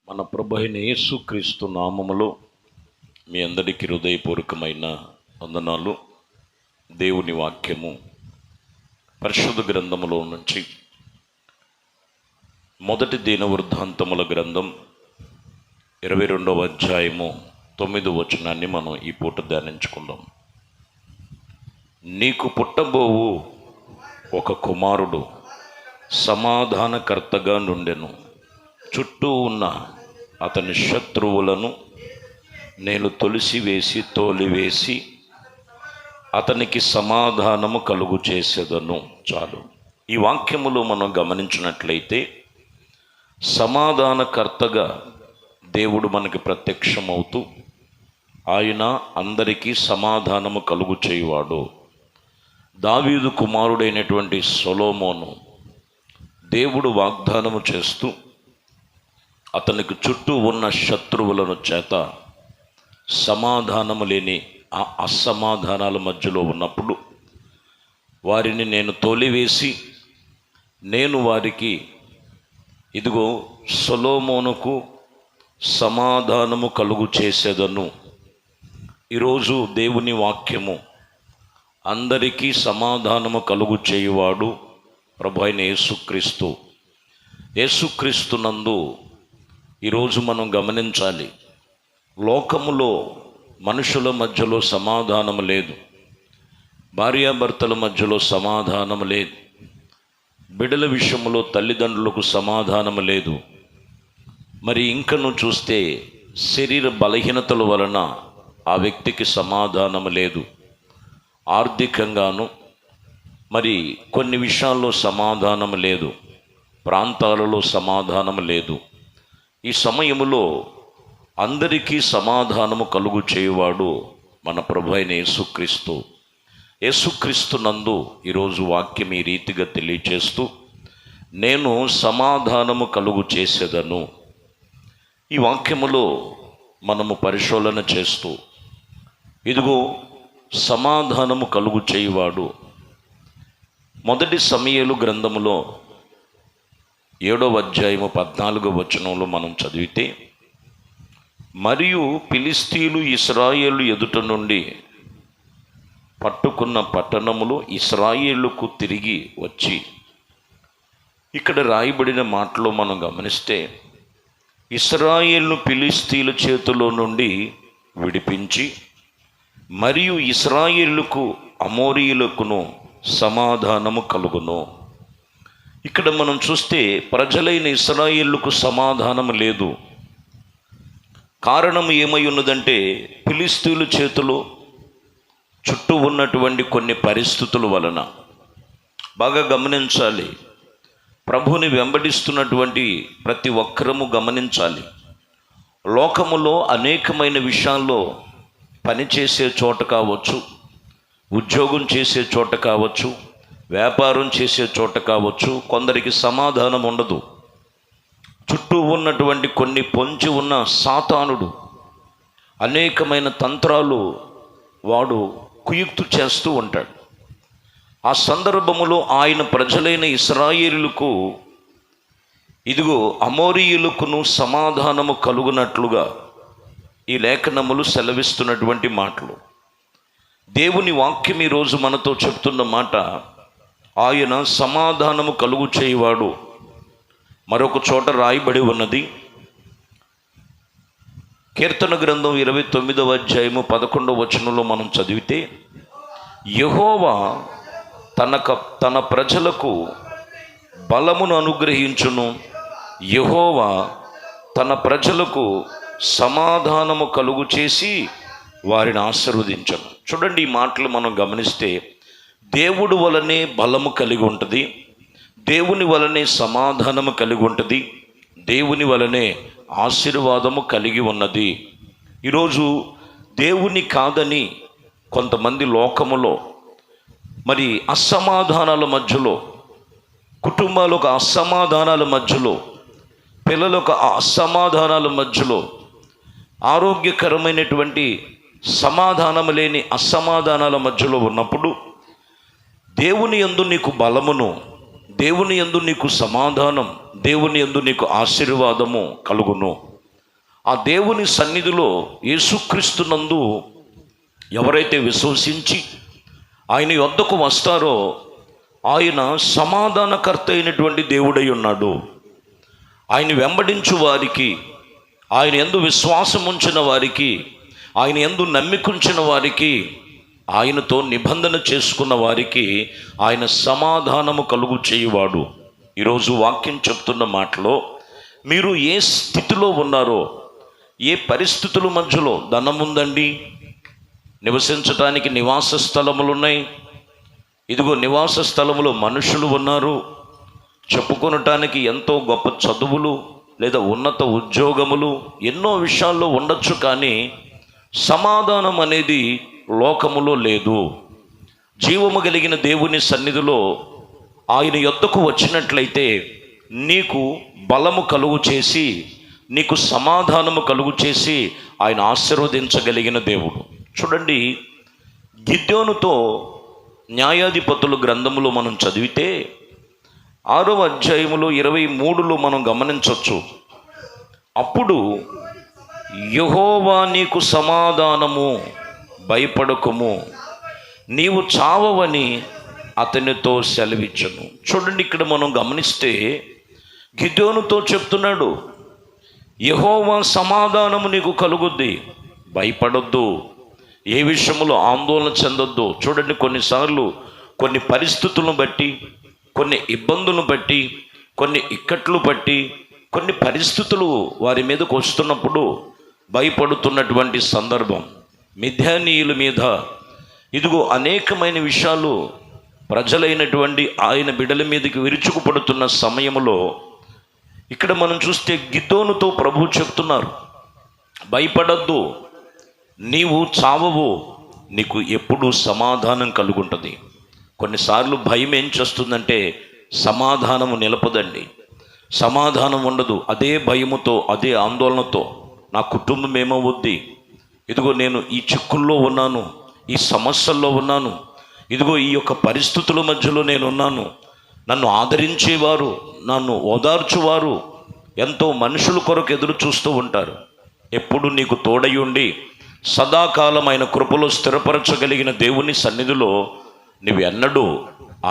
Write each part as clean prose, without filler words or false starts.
మన ప్రభు అయిన యేసుక్రీస్తు నామములో మీ అందరికీ హృదయపూర్వకమైన వందనాలు. దేవుని వాక్యము పరిశుద్ధ గ్రంథములో నుంచి మొదటి దినవృత్తాంతముల గ్రంథం 22వ అధ్యాయము 9వ వచనాన్ని మనం ఈ పూట ధ్యానించుకుందాం. నీకు పుట్టబోవు ఒక కుమారుడు సమాధానకర్తగా నుండెను. చుట్టూ ఉన్న అతని శత్రువులను నేను తోలివేసి అతనికి సమాధానము కలుగు చేసేదను. చాలు. ఈ వాక్యములో మనం గమనించినట్లయితే సమాధానకర్తగా దేవుడు మనకి ప్రత్యక్షమవుతూ ఆయన అందరికీ సమాధానము కలుగు చేయువాడు. దావీదు కుమారుడైనటువంటి సొలొమోను దేవుడు వాగ్దానము చేస్తూ అతనికి చుట్టూ ఉన్న శత్రువులను చేత సమాధానము లేని ఆ అసమాధానాల మధ్యలో ఉన్నప్పుడు వారిని నేను తోలివేసి నేను వారికి ఇదిగో సొలొమోనుకు సమాధానము కలుగు చేసేదను. ఈరోజు దేవుని వాక్యము అందరికీ సమాధానము కలుగు చేయువాడు ప్రభు అయిన యేసుక్రీస్తునందు ఈరోజు మనం గమనించాలి. లోకములో మనుషుల మధ్యలో సమాధానం లేదు, భార్యాభర్తల మధ్యలో సమాధానం లేదు, బిడ్డల విషయంలో తల్లిదండ్రులకు సమాధానం లేదు. మరి ఇంకను చూస్తే శరీర బలహీనతల వలన ఆ వ్యక్తికి సమాధానం లేదు. ఆర్థికంగాను మరి కొన్ని విషయాల్లో సమాధానం లేదు, ప్రాంతాలలో సమాధానం లేదు. ఈ సమయములో అందరికీ సమాధానము కలుగు చేయువాడు మన ప్రభు అయిన యేసుక్రీస్తునందు ఈరోజు వాక్యం ఈ రీతిగా తెలియచేస్తూ నేను సమాధానము కలుగు చేసేదను. ఈ వాక్యములో మనము పరిశోధన చేస్తూ ఇదిగో సమాధానము కలుగు చేయువాడు. మొదటి సమూయేలు గ్రంథములో 7వ అధ్యాయము 14వ వచనంలో మనం చదివితే, మరియు ఫిలిష్తీయులు ఇశ్రాయేలు ఎదుట నుండి పట్టుకున్న పట్టణములు ఇశ్రాయేలుకు తిరిగి వచ్చి, ఇక్కడ రాయబడిన మాటలో మనం గమనిస్తే ఇశ్రాయేలును ఫిలిష్తీయుల చేతిలో నుండి విడిపించి మరియు ఇశ్రాయేలుకు అమోరీయులకును సమాధానము కలుగును. ఇక్కడ మనం చూస్తే ప్రజలైన ఇశ్రాయేలుకు సమాధానం లేదు. కారణం ఏమై ఉన్నదంటే ఫిలిష్తీయుల చేతిలో చుట్టూ ఉన్నటువంటి కొన్ని పరిస్థితుల వలన. బాగా గమనించాలి, ప్రభువుని వెంబడిస్తున్నటువంటి ప్రతి ఒక్కరము గమనించాలి. లోకములో అనేకమైన విషయాల్లో పనిచేసే చోట కావచ్చు, ఉద్యోగం చేసే చోట కావచ్చు, వ్యాపారం చేసే చోట కావచ్చు, కొందరికి సమాధానం ఉండదు. చుట్టూ ఉన్నటువంటి కొన్ని పొంచి ఉన్న సాతానుడు అనేకమైన తంత్రాలు వాడు కుయుక్తు చేస్తూ ఉంటాడు. ఆ సందర్భములో ఆయన ప్రజలైన ఇశ్రాయేలుకు ఇదిగో అమోరీయులకును సమాధానము కలుగునట్లుగా ఈ లేఖనములు సెలవిస్తున్నటువంటి మాటలు. దేవుని వాక్యం ఈరోజు మనతో చెప్తున్న మాట, ఆయన సమాధానము కలుగు చేయువాడు. మరొక చోట రాయబడి ఉన్నది, కీర్తన గ్రంథం 29వ అధ్యాయము 11వ వచనంలో మనం చదివితే, యెహోవా తన ప్రజలకు బలమును అనుగ్రహించును, యెహోవా తన ప్రజలకు సమాధానము కలుగు చేసి వారిని ఆశీర్వదించను. చూడండి, ఈ మాటలు మనం గమనిస్తే దేవుడు వలనే బలము కలిగి ఉంటుంది, దేవుని వలనే సమాధానము కలిగి ఉంటుంది, దేవుని వలనే ఆశీర్వాదము కలిగి ఉన్నది. ఈరోజు దేవుని కాదని కొంతమంది లోకములో మరి అసమాధానాల మధ్యలో, కుటుంబాలకు అసమాధానాల మధ్యలో, పిల్లలకు అసమాధానాల మధ్యలో, ఆరోగ్యకరమైనటువంటి సమాధానం లేని అసమాధానాల మధ్యలో ఉన్నప్పుడు దేవుని యందు నీకు బలమును, దేవుని యందు నీకు సమాధానం, దేవుని యందు నీకు ఆశీర్వాదము కలుగును. ఆ దేవుని సన్నిధిలో యేసుక్రీస్తునందు ఎవరైతే విశ్వసించి ఆయన యొద్దకు వస్తారో ఆయన సమాధానకర్త అయినటువంటి దేవుడై ఉన్నాడు. ఆయన వెంబడించు వారికి, ఆయన యందు విశ్వాసం ఉంచిన వారికి, ఆయన యందు నమ్మికుంచిన వారికి, ఆయనతో నిబంధన చేసుకున్న వారికి ఆయన సమాధానము కలుగు చేయువాడు. ఈరోజు వాక్యం చెప్తున్న మాటలో మీరు ఏ స్థితిలో ఉన్నారో, ఏ పరిస్థితుల మధ్యలో, ధనం ఉందండి, నివసించటానికి నివాస స్థలములు ఉన్నాయి, ఇదిగో నివాస స్థలములో మనుషులు ఉన్నారు, చెప్పుకొనటానికి ఎంతో గొప్ప చదువులు లేదా ఉన్నత ఉద్యోగములు ఎన్నో విషయాల్లో ఉండొచ్చు, కానీ సమాధానం అనేది లోకములో లేదు. జీవము కలిగిన దేవుని సన్నిధిలో ఆయన యొద్దకు వచ్చినట్లయితే నీకు బలము కలుగు చేసి, నీకు సమాధానము కలుగు చేసి ఆయన ఆశీర్వదించగలిగిన దేవుడు. చూడండి, గిద్యోనుతో న్యాయాధిపతుల గ్రంథములో మనం చదివితే 6వ అధ్యాయములో 23లో మనం గమనించవచ్చు. అప్పుడు యెహోవా నీకు సమాధానము, భయపడకుము, నీవు చావవని అతనితో సెలవిచ్చును. చూడండి, ఇక్కడ మనం గమనిస్తే గిద్యోనుతో చెప్తున్నాడు, యెహోవా సమాధానము నీకు కలుగుద్ది, భయపడొద్దు, ఏ విషయంలో ఆందోళన చెందొద్దు. చూడండి, కొన్నిసార్లు కొన్ని పరిస్థితులను బట్టి, కొన్ని ఇబ్బందులను బట్టి, కొన్ని ఇక్కట్లు బట్టి, కొన్ని పరిస్థితులు వారి మీదకు వస్తున్నప్పుడు భయపడుతున్నటువంటి సందర్భం. మిద్యానీయుల మీద ఇదిగో అనేకమైన విషయాలు ప్రజలైనటువంటి ఆయన బిడ్డల మీదకి విరుచుకుపడుతున్న సమయంలో ఇక్కడ మనం చూస్తే గిద్యోనుతో ప్రభువు చెప్తున్నారు, భయపడద్దు, నీవు చావవు, నీకు ఎప్పుడూ సమాధానం కలుగుంటుంది. కొన్నిసార్లు భయం ఏం చేస్తుందంటే సమాధానము నిలపదండి, సమాధానం ఉండదు. అదే భయముతో, అదే ఆందోళనతో నా కుటుంబం ఏమవుద్ది, ఇదిగో నేను ఈ చిక్కుల్లో ఉన్నాను, ఈ సమస్యల్లో ఉన్నాను, ఇదిగో ఈ యొక్క పరిస్థితుల మధ్యలో నేను ఉన్నాను, నన్ను ఆదరించేవారు, నన్ను ఓదార్చువారు ఎంతో మనుషుల కొరకు ఎదురు చూస్తూ ఉంటారు. ఎప్పుడు నీకు తోడై ఉండి సదాకాలం ఆయన కృపలో స్థిరపరచగలిగిన దేవుని సన్నిధిలో నువ్వు ఎన్నడూ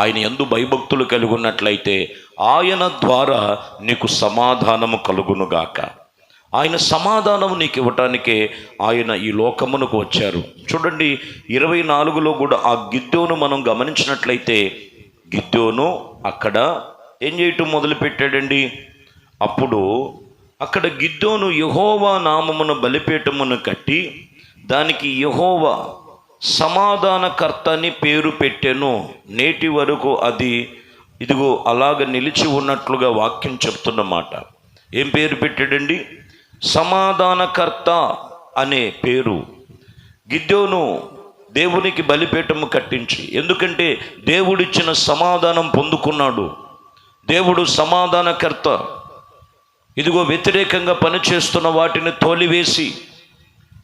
ఆయన యందు భయభక్తులు కలిగి ఉన్నట్లయితే ఆయన ద్వారా నీకు సమాధానము కలుగునుగాక. ఆయన సమాధానము నీకు ఇవ్వటానికే ఆయన ఈ లోకమునకు వచ్చారు. చూడండి, 24లో కూడా ఆ గిద్యోను మనం గమనించినట్లయితే గిద్యోను అక్కడ ఏం చేయటం మొదలుపెట్టాడండి. అప్పుడు అక్కడ గిద్యోను యెహోవా నామమున బలిపీఠమును కట్టి దానికి యెహోవా సమాధానకర్త అని పేరు పెట్టెను. నేటి వరకు అది ఇదిగో అలాగ నిలిచి ఉన్నట్లుగా వాక్యం చెప్తున్నమాట. ఏం పేరు పెట్టాడండి? సమాధానకర్త అనే పేరు. గిద్యోను దేవునికి బలిపీఠము కట్టించి, ఎందుకంటే దేవుడిచ్చిన సమాధానం పొందుకున్నాడు. దేవుడు సమాధానకర్త. ఇదిగో వ్యతిరేకంగా పనిచేస్తున్న వాటిని తోలివేసి,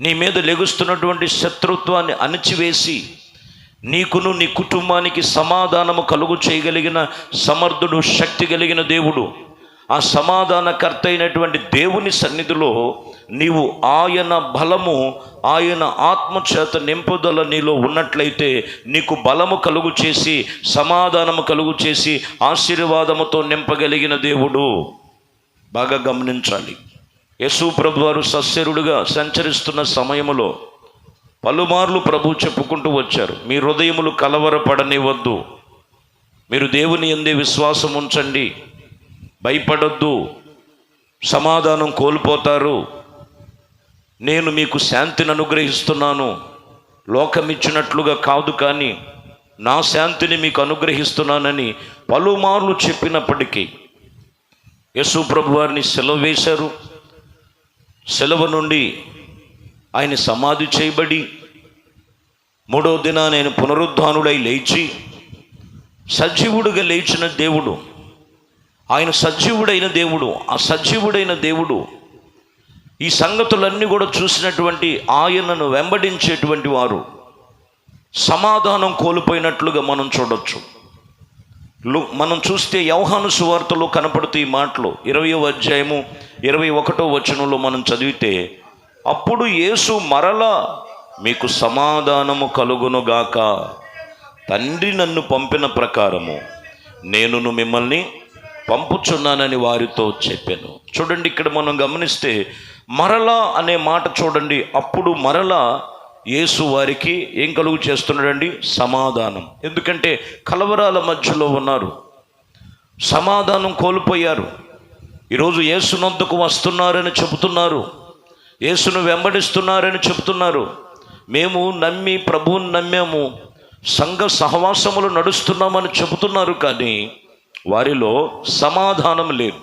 నీ మీద లెగుస్తున్నటువంటి శత్రుత్వాన్ని అణిచివేసి, నీకును నీ కుటుంబానికి సమాధానము కలుగు చేయగలిగిన సమర్థుడు, శక్తి కలిగిన దేవుడు. ఆ సమాధానకర్త అయినటువంటి దేవుని సన్నిధిలో నీవు ఆయన బలము, ఆయన ఆత్మచేత నింపుదల నీలో ఉన్నట్లయితే నీకు బలము కలుగు చేసి, సమాధానము కలుగు చేసి, ఆశీర్వాదముతో నింపగలిగిన దేవుడు. బాగా గమనించాలి. యేసు ప్రభు వారు సశరీరుడుగా సంచరిస్తున్న సమయంలో పలుమార్లు ప్రభు చెప్పుకుంటూ వచ్చారు, మీ హృదయములు కలవరపడనివ్వద్దు, మీరు దేవుని యందే విశ్వాసం ఉంచండి, భయపడొద్దు, సమాధానం కోల్పోతారు, నేను మీకు శాంతిని అనుగ్రహిస్తున్నాను, లోకం ఇచ్చినట్లుగా కాదు కానీ నా శాంతిని మీకు అనుగ్రహిస్తున్నానని పలుమార్లు చెప్పినప్పటికీ యేసు ప్రభు వారిని సెలవు వేశారు. సెలవు నుండి ఆయన సమాధి చేయబడి 3వ దినాన ఆయన పునరుద్ధానుడై లేచి సజీవుడుగా లేచిన దేవుడు. ఆయన సజీవుడైన దేవుడు. ఆ సజీవుడైన దేవుడు ఈ సంగతులన్నీ కూడా చూసినటువంటి ఆయనను వెంబడించేటువంటి వారు సమాధానం కోల్పోయినట్లుగా మనం చూడొచ్చు. మనం చూస్తే యోహాను సువార్తలో కనపడుతూ ఈ మాటలు 20వ అధ్యాయము 21వ వచనంలో మనం చదివితే, అప్పుడు యేసు మరలా మీకు సమాధానము కలుగునుగాక, తండ్రి నన్ను పంపిన ప్రకారము నేనును మిమ్మల్ని పంపుచున్నానని వారితో చెప్పాను. చూడండి, ఇక్కడ మనం గమనిస్తే మరలా అనే మాట చూడండి. అప్పుడు మరలా యేసు వారికి ఏం కలుగు చేస్తున్నాడండి? సమాధానం. ఎందుకంటే కలవరాల మధ్యలో ఉన్నారు, సమాధానం కోల్పోయారు. ఈరోజు యేసునందుకు వస్తున్నారని చెబుతున్నారు, యేసును వెంబడిస్తున్నారని చెబుతున్నారు, మేము నమ్మి ప్రభువుని నమ్మాము, సంఘ సహవాసములు నడుస్తున్నామని చెబుతున్నారు. కానీ వారిలో సమాధానం లేదు.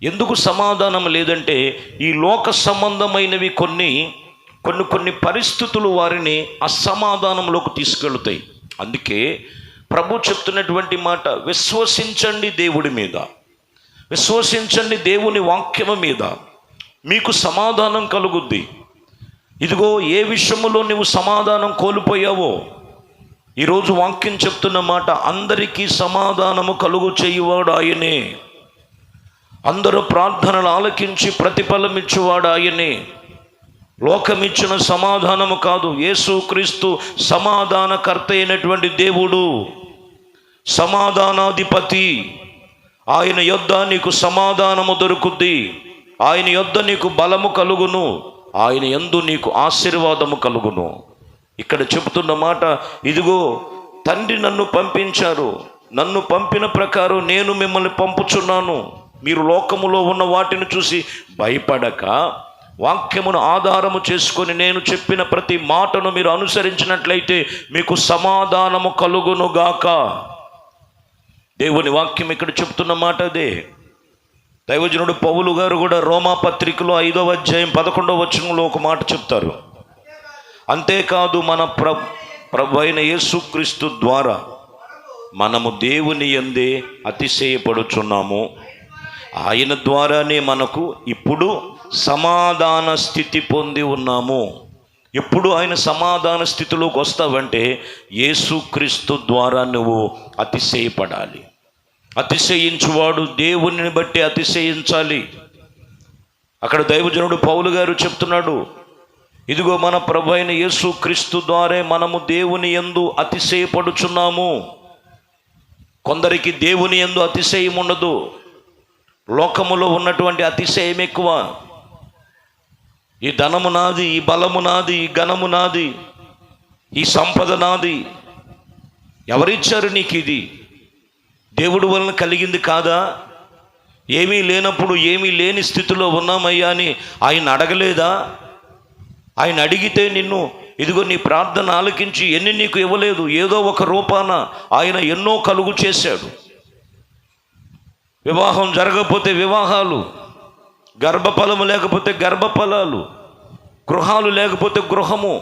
ఎందుకు సమాధానం లేదంటే ఈ లోక సంబంధమైనవి కొన్ని పరిస్థితులు వారిని అసమాధానంలోకి తీసుకెళ్తాయి. అందుకే ప్రభు చెప్తున్నటువంటి మాట, విశ్వసించండి దేవుడి మీద, విశ్వసించండి దేవుని వాక్యము మీద, మీకు సమాధానం కలుగుద్ది. ఇదిగో ఏ విషయంలో నువ్వు సమాధానం కోల్పోయావో ఈరోజు వాక్యం చెప్తున్న మాట, అందరికీ సమాధానము కలుగు చేయువాడు ఆయనే, అందరూ ప్రార్థనలు ఆలకించి ప్రతిఫలం ఇచ్చేవాడు ఆయనే. లోకమిచ్చిన సమాధానము కాదు, యేసుక్రీస్తు సమాధానకర్త అయినటువంటి దేవుడు, సమాధానాధిపతి. ఆయన యొద్ద నీకు సమాధానము దొరుకుద్ది, ఆయన యొద్ద నీకు బలము కలుగును, ఆయన యందు నీకు ఆశీర్వాదము కలుగును. ఇక్కడ చెబుతున్న మాట, ఇదిగో తండ్రి నన్ను పంపించారు, నన్ను పంపిన ప్రకారం నేను మిమ్మల్ని పంపుచున్నాను. మీరు లోకములో ఉన్న వాటిని చూసి భయపడక వాక్యమును ఆధారము చేసుకొని నేను చెప్పిన ప్రతి మాటను మీరు అనుసరించినట్లయితే మీకు సమాధానము కలుగునుగాక. దేవుని వాక్యం ఇక్కడ చెప్తున్న మాట అదే. దైవజనుడు పౌలు గారు కూడా రోమా పత్రికలో 5వ అధ్యాయం 11వ వచనంలో ఒక మాట చెప్తారు. అంతేకాదు, మన ప్రభు అయిన యేసుక్రీస్తు ద్వారా మనము దేవుని యందే అతిశయపడుచున్నాము. ఆయన ద్వారానే మనకు ఇప్పుడు సమాధాన స్థితి పొంది ఉన్నాము. ఎప్పుడు ఆయన సమాధాన స్థితిలోకి వస్తావంటే యేసుక్రీస్తు ద్వారా నువ్వు అతిశయపడాలి. అతిశయించువాడు దేవుని బట్టి అతిశయించాలి. అక్కడ దైవజనుడు పౌలు గారు చెప్తున్నాడు, ఇదిగో మన ప్రభు అయిన యేసుక్రీస్తు ద్వారా మనము దేవుని యందు అతిశయపడుచున్నాము. కొందరికి దేవుని యందు అతిశయం ఉండదు. లోకములో ఉన్నటువంటి అతిశయం ఎక్కువ. ఈ ధనము నాది, ఈ బలము నాది, ఈ ఘనము నాది, ఈ సంపద నాది. ఎవరిచ్చారు నీకు ఇది? దేవుడి వలన కలిగింది కాదా? ఏమీ లేనప్పుడు ఏమీ లేని స్థితిలో ఉన్నామయ్యా అని ఆయన అడగలేదా? ఆయన అడిగితే నిన్ను, ఇదిగో నీ ప్రార్థన ఆలకించి ఎన్ని నీకు ఇవ్వలేదు? ఏదో ఒక రూపాన ఆయన ఎన్నో కలుగు చేశాడు. వివాహం జరగకపోతే వివాహాలు, గర్భఫలము లేకపోతే గర్భఫలాలు, గృహాలు లేకపోతే గృహము.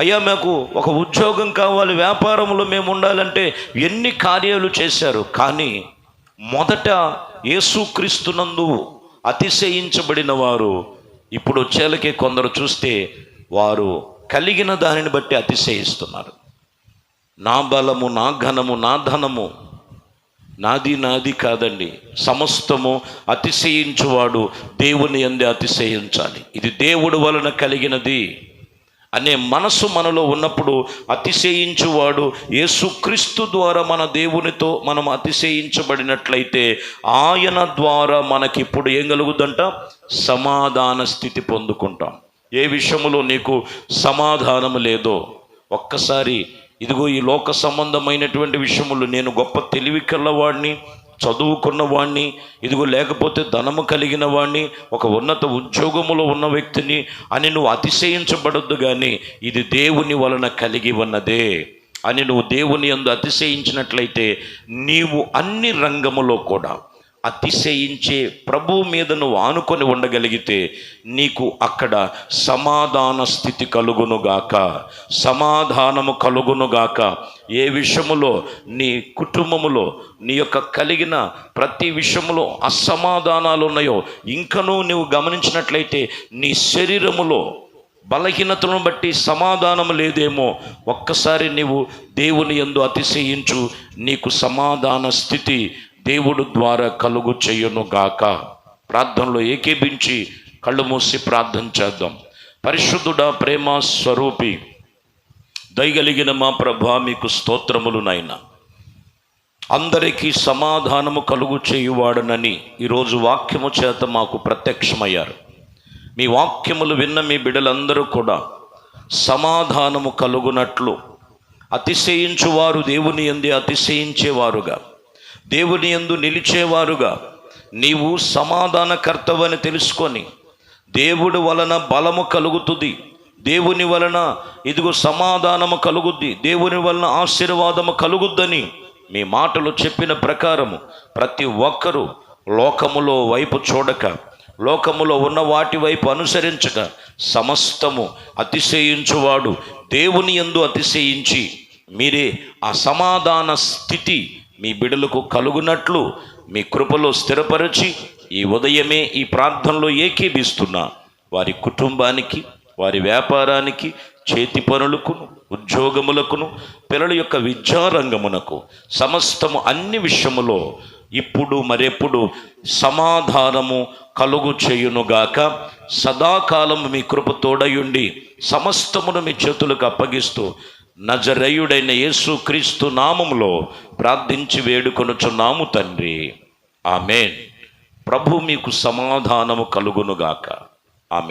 అయ్యా మాకు ఒక ఉద్యోగం కావాలి, వ్యాపారంలో మేము ఉండాలంటే ఎన్ని కార్యాలు చేశారు. కానీ మొదట యేసుక్రీస్తునందు అతిశయించబడిన వారు ఇప్పుడు వచ్చేలకే కొందరు చూస్తే వారు కలిగిన దానిని బట్టి అతిశయిస్తున్నారు. నా బలము, నా ఘనము, నా ధనము నాది కాదండి. సమస్తము అతిశయించువాడు దేవుని యందే అతిశయించాలి. ఇది దేవుడి వలన కలిగినది అనే మనసు మనలో ఉన్నప్పుడు అతిశయించువాడు యేసుక్రీస్తు ద్వారా మన దేవునితో మనం అతిశయించబడినట్లయితే ఆయన ద్వారా మనకిప్పుడు ఏం కలుగుద్దంట? సమాధాన స్థితి పొందుకుంటాం. ఏ విషయంలో నీకు సమాధానం లేదో ఒక్కసారి, ఇదిగో ఈ లోక సంబంధమైనటువంటి విషయములు నేను గొప్ప తెలివి కలవాడిని, చదువుకున్న వాడిని, ఇదిగో లేకపోతే ధనము కలిగిన వాడిని, ఒక ఉన్నత ఉద్యోగములో ఉన్న వ్యక్తిని అని నువ్వు అతిశయించబడొద్దు. కానీ ఇది దేవుని వలన కలిగి ఉన్నదే అని నువ్వు దేవుని యందు అతిశయించినట్లయితే నీవు అన్ని రంగములో కూడా అతిశయించే ప్రభువు మీద నువ్వు ఆనుకొని ఉండగలిగితే నీకు అక్కడ సమాధాన స్థితి కలుగునుగాక, సమాధానము కలుగునుగాక. ఏ విషయములో నీ కుటుంబములో నీ యొక్క కలిగిన ప్రతి విషయములో అసమాధానాలు ఉన్నాయో ఇంకనూ నువ్వు గమనించినట్లయితే నీ శరీరములో బలహీనతలను బట్టి సమాధానం లేదేమో, ఒక్కసారి నీవు దేవుని యందు అతిశయించు, నీకు సమాధాన స్థితి దేవుడు ద్వారా కలుగు చేయునుగాక. ప్రార్థనలో ఏకీభించి కళ్ళు మూసి ప్రార్థన చేద్దాం. పరిశుద్ధుడా, ప్రేమ స్వరూపి, దయగలిగిన మా ప్రభా, మీకు స్తోత్రములు నాయనా. అందరికీ సమాధానము కలుగు చేయువాడనని ఈరోజు వాక్యము చేత మాకు ప్రత్యక్షమయ్యారు. మీ వాక్యములు విన్న మీ బిడ్డలందరూ కూడా సమాధానము కలుగునట్లు అతిశయించువారు దేవుని యందు అతిశయించేవారుగా, దేవుని యందు నిలిచేవారుగా, నీవు సమాధానకర్తవని తెలుసుకొని దేవుడి వలన బలము కలుగుతుంది, దేవుని వలన ఇదిగో సమాధానము కలుగుద్ది, దేవుని వలన ఆశీర్వాదము కలుగుద్దని మీ మాటలు చెప్పిన ప్రకారము ప్రతి ఒక్కరూ లోకములో వైపు చూడక, లోకములో ఉన్న వాటి వైపు అనుసరించక, సమస్తము అతిశయించువాడు దేవుని యందు అతిశయించి మీరే ఆ సమాధాన స్థితి మీ బిడ్డలకు కలుగునట్లు మీ కృపలో స్థిరపరిచి ఈ ఉదయమే ఈ ప్రార్థనలో ఏకీభిస్తున్నా వారి కుటుంబానికి, వారి వ్యాపారానికి, చేతి పనులకును, ఉద్యోగములకును, పిల్లల యొక్క విద్యారంగమునకు, సమస్తము అన్ని విషయములో ఇప్పుడు మరెప్పుడు సమాధానము కలుగు చేయునుగాక. సదాకాలం మీ కృప తోడయుండి సమస్తమును మీ చేతులకు అప్పగిస్తూ నజరేయుడైన యేసు క్రీస్తు నామములో ప్రార్థించి వేడుకొనుచున్నాము తండ్రి, ఆమేన్. ప్రభు మీకు సమాధానము కలుగునుగాక.